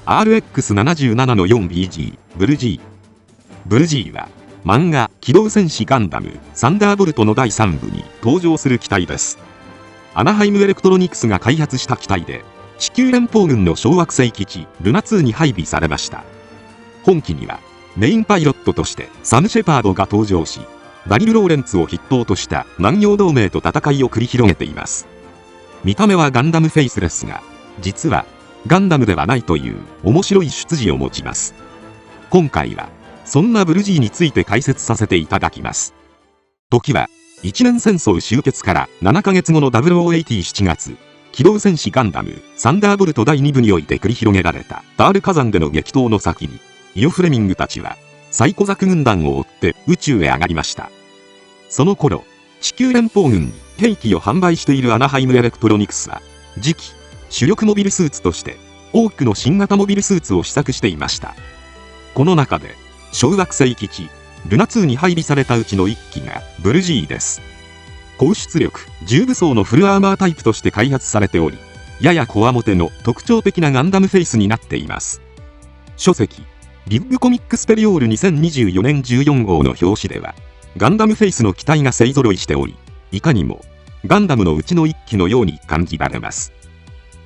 RX77-4BG ブル G。ブル G は漫画機動戦士ガンダムサンダーボルトの第3部に登場する機体です。アナハイムエレクトロニクスが開発した機体で、地球連邦軍の小惑星基地ルナ2に配備されました。本機にはメインパイロットとしてサム・シェパードが登場し、ダリル・ローレンツを筆頭とした南洋同盟と戦いを繰り広げています。見た目はガンダムフェイスですが、実はガンダムではないという面白い出自を持ちます。今回はそんなブル G について解説させていただきます。時は一年戦争終結から7ヶ月後の0087月、機動戦士ガンダムサンダーボルト第2部において繰り広げられたダール火山での激闘の先に、イオ・フレミングたちはサイコザク軍団を追って宇宙へ上がりました。その頃、地球連邦軍に兵器を販売しているアナハイムエレクトロニクスは、次期主力モビルスーツとして多くの新型モビルスーツを試作していました。この中で小惑星基地ルナ2に配備されたうちの1機がブル G です。高出力重武装のフルアーマータイプとして開発されており、ややこわもての特徴的なガンダムフェイスになっています。書籍ビッグコミックスペリオール2024年14号の表紙では、ガンダムフェイスの機体が勢ぞろいしており、いかにもガンダムのうちの1機のように感じられます。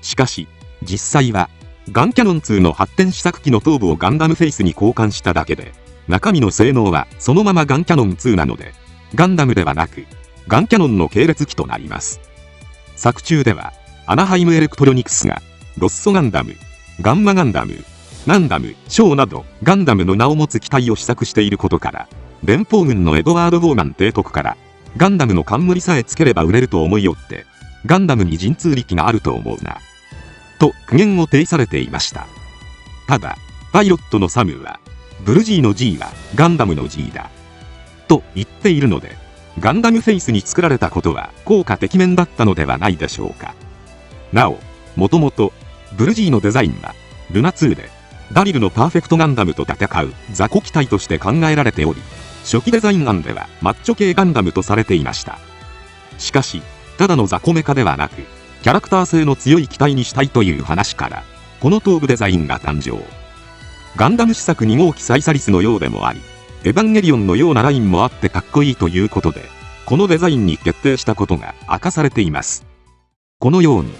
しかし実際はガンキャノン2の発展試作機の頭部をガンダムフェイスに交換しただけで、中身の性能はそのままガンキャノン2なので、ガンダムではなくガンキャノンの系列機となります。作中ではアナハイムエレクトロニクスがロッソガンダム、ガンマガンダム、ガンダム、ショーなどガンダムの名を持つ機体を試作していることから、連邦軍のエドワード・ボーマン提督からガンダムの冠さえつければ売れると思いよって、ガンダムに神通力があると思うなと苦言を呈されていました。ただパイロットのサムはブル G の G はガンダムの G だと言っているので、ガンダムフェイスに作られたことは効果てきめんだったのではないでしょうか。なお、もともとブル G のデザインはルナ2でダリルのパーフェクトガンダムと戦う雑魚機体として考えられており、初期デザイン案ではマッチョ系ガンダムとされていました。しかし、ただの雑魚メカではなく、キャラクター性の強い機体にしたいという話から、この頭部デザインが誕生。ガンダム試作2号機サイサリスのようでもあり、エヴァンゲリオンのようなラインもあってかっこいいということで、このデザインに決定したことが明かされています。このように、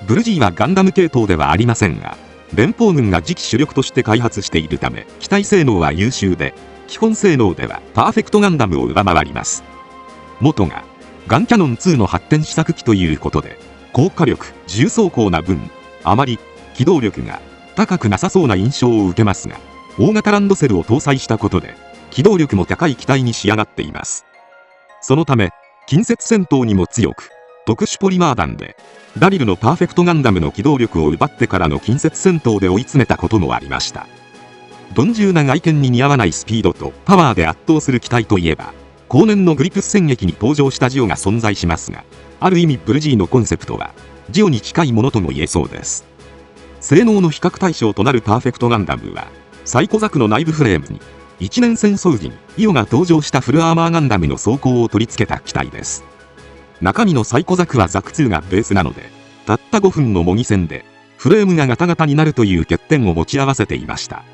ブル G はガンダム系統ではありませんが、連邦軍が次期主力として開発しているため、機体性能は優秀で、基本性能ではパーフェクトガンダムを上回ります。元がガンキャノン2の発展試作機ということで、高火力、重装甲な分、あまり機動力が高くなさそうな印象を受けますが、大型ランドセルを搭載したことで、機動力も高い機体に仕上がっています。そのため、近接戦闘にも強く、特殊ポリマー弾で、ダリルのパーフェクトガンダムの機動力を奪ってからの近接戦闘で追い詰めたこともありました。鈍重な外見に似合わないスピードとパワーで圧倒する機体といえば、後年のグリプス戦役に登場したジオが存在しますが、ある意味ブル G のコンセプトは、ジオに近いものとも言えそうです。性能の比較対象となるパーフェクトガンダムは、サイコザクの内部フレームに、一年戦争時にイオが登場したフルアーマーガンダムの装甲を取り付けた機体です。中身のサイコザクはザク2がベースなので、たった5分の模擬戦で、フレームがガタガタになるという欠点を持ち合わせていました。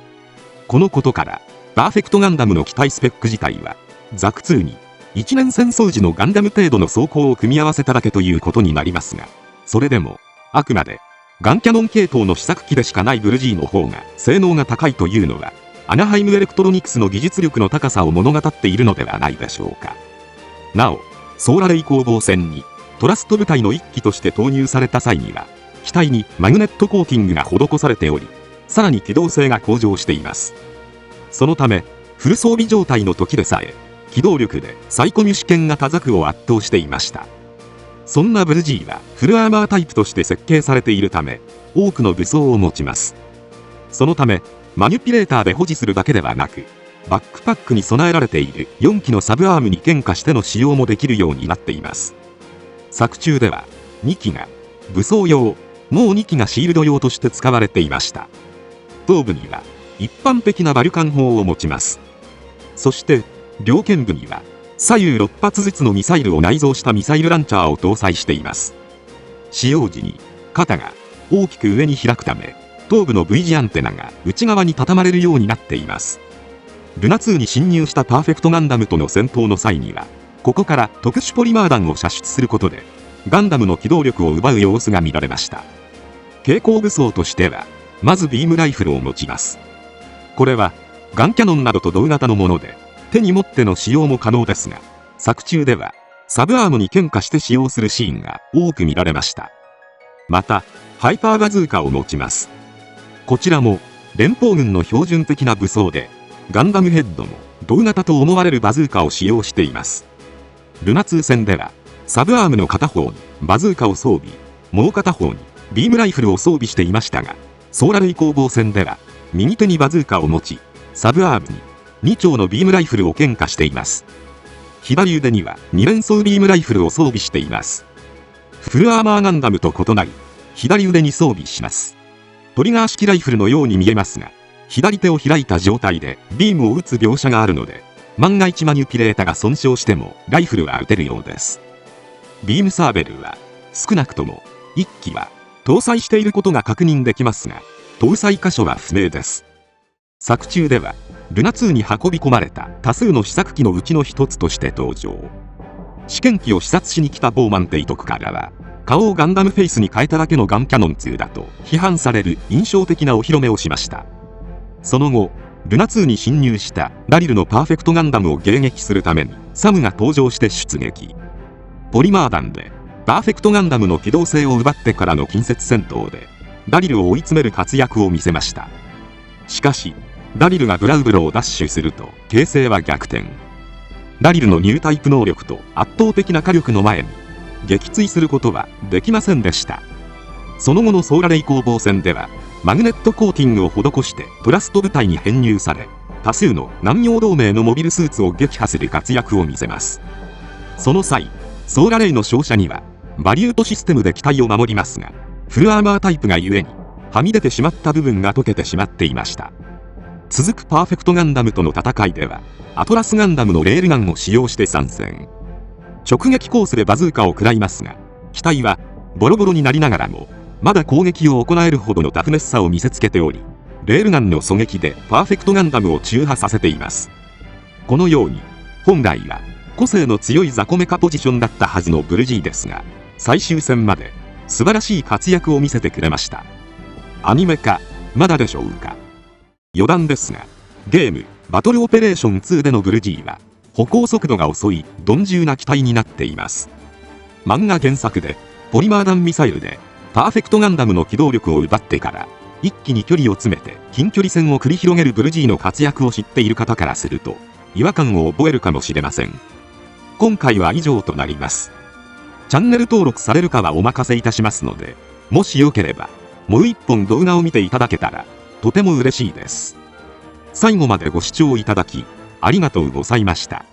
このことから、パーフェクトガンダムの機体スペック自体は、ザク2に、一年戦争時のガンダム程度の装甲を組み合わせただけということになりますが、それでも、あくまで、ガンキャノン系統の試作機でしかないブル G の方が性能が高いというのは、アナハイムエレクトロニクスの技術力の高さを物語っているのではないでしょうか。なお、ソーラレイ攻防戦にトラスト部隊の一機として投入された際には、機体にマグネットコーティングが施されており、さらに機動性が向上しています。そのため、フル装備状態の時でさえ、機動力でサイコミュ試験型ザクを圧倒していました。そんなブル G はフルアーマータイプとして設計されているため、多くの武装を持ちます。そのため、マニュピュレーターで保持するだけではなく、バックパックに備えられている4機のサブアームに変化しての使用もできるようになっています。作中では2機が武装用、もう2機がシールド用として使われていました。頭部には一般的なバルカン砲を持ちます。そして両肩部には左右6発ずつのミサイルを内蔵したミサイルランチャーを搭載しています。使用時に肩が大きく上に開くため、頭部の V 字アンテナが内側に畳まれるようになっています。ルナ2に侵入したパーフェクトガンダムとの戦闘の際には、ここから特殊ポリマー弾を射出することでガンダムの機動力を奪う様子が見られました。携行武装としてはまずビームライフルを持ちます。これはガンキャノンなどと同型のもので手に持っての使用も可能ですが、作中ではサブアームに喧嘩して使用するシーンが多く見られました。またハイパーバズーカを持ちます。こちらも連邦軍の標準的な武装で、ガンダムヘッドも同型と思われるバズーカを使用しています。ルナ2戦ではサブアームの片方にバズーカを装備、もう片方にビームライフルを装備していましたが、ソーラレイ攻防戦では右手にバズーカを持ち、サブアームに2丁のビームライフルを喧嘩しています。左腕には2連装ビームライフルを装備しています。フルアーマーガンダムと異なり、左腕に装備します。トリガー式ライフルのように見えますが、左手を開いた状態でビームを撃つ描写があるので、万が一マニュピレータが損傷してもライフルは撃てるようです。ビームサーベルは少なくとも1機は搭載していることが確認できますが、搭載箇所は不明です。作中ではルナ2に運び込まれた多数の試作機のうちの一つとして登場。試験機を視察しに来たボーマン提督からは、顔をガンダムフェイスに変えただけのガンキャノン2だと批判される印象的なお披露目をしました。その後、ルナ2に侵入したダリルのパーフェクトガンダムを迎撃するためにサムが登場して出撃。ポリマー弾でパーフェクトガンダムの機動性を奪ってからの近接戦闘でダリルを追い詰める活躍を見せました。しかしダリルがグラウブロをダッシュすると形勢は逆転。ダリルのニュータイプ能力と圧倒的な火力の前に撃墜することはできませんでした。その後のソーラレイ攻防戦ではマグネットコーティングを施してトラスト部隊に編入され、多数の南洋同盟のモビルスーツを撃破する活躍を見せます。その際、ソーラレイの照射にはバリュートシステムで機体を守りますが、フルアーマータイプがゆえにはみ出てしまった部分が溶けてしまっていました。続くパーフェクトガンダムとの戦いではアトラスガンダムのレールガンを使用して参戦。直撃コースでバズーカを食らいますが、機体はボロボロになりながらもまだ攻撃を行えるほどのタフネスさを見せつけており、レールガンの狙撃でパーフェクトガンダムを中破させています。このように本来は個性の強い雑魚メカポジションだったはずのブルジーですが、最終戦まで素晴らしい活躍を見せてくれました。アニメ化まだでしょうか。余談ですが、ゲームバトルオペレーション2でのブルジーは歩行速度が遅い鈍重な機体になっています。漫画原作でポリマー弾ミサイルでパーフェクトガンダムの機動力を奪ってから一気に距離を詰めて近距離戦を繰り広げるブルジーの活躍を知っている方からすると違和感を覚えるかもしれません。今回は以上となります。チャンネル登録されるかはお任せいたしますので、もしよければもう一本動画を見ていただけたらとても嬉しいです。最後までご視聴いただきありがとうございました。